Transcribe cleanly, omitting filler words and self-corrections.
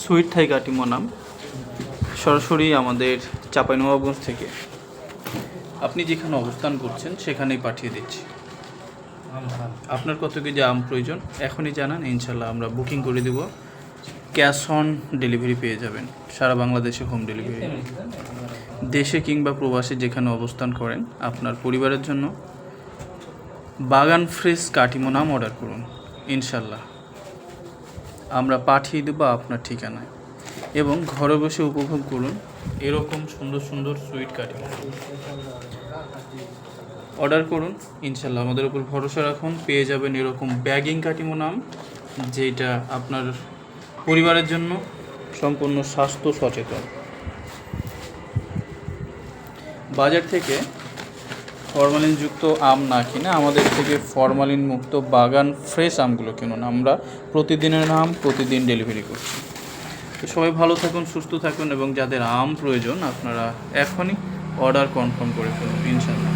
Sweet থাই কাটিমো নাম, সরাসরি আমাদের চাঁপাইনবাবগঞ্জ থেকে। আপনি যেখানে অবস্থান করছেন সেখানেই পাঠিয়ে দিচ্ছি। আপনার কত কেজি আম প্রয়োজন এখনই জানান, ইনশাল্লাহ আমরা বুকিং করে দেব। ক্যাশ অন ডেলিভারি পেয়ে যাবেন, সারা বাংলাদেশে হোম ডেলিভারি। দেশে কিংবা প্রবাসে যেখানে অবস্থান করেন, আপনার পরিবারের জন্য বাগান ফ্রেশ কাটিমো নাম অর্ডার করুন, ইনশাল্লাহ আমরা পাঠিয়ে দেবো আপনার ঠিকানায়। এবং ঘরে বসে উপভোগ করুন এরকম সুন্দর সুন্দর সুইট কাটিমো। অর্ডার করুন, ইনশাল্লাহ আমাদের উপর ভরসা রাখুন, পেয়ে যাবেন এরকম ব্যাগিং কাটিমো নাম, যেটা আপনার পরিবারের জন্য সম্পূর্ণ স্বাস্থ্য সচেতন। বাজার থেকে ফরমালিনযুক্ত আম না কিনে আমাদের থেকে ফরমালিন মুক্ত বাগান ফ্রেশ আমগুলো কিনুন। আমরা প্রতিদিনের আম প্রতিদিন ডেলিভারি করছি। তো সবাই ভালো থাকুন, সুস্থ থাকুন, এবং যাদের আম প্রয়োজন আপনারা এখনই অর্ডার কনফার্ম করে ফেলুন, ইনশাল্লাহ।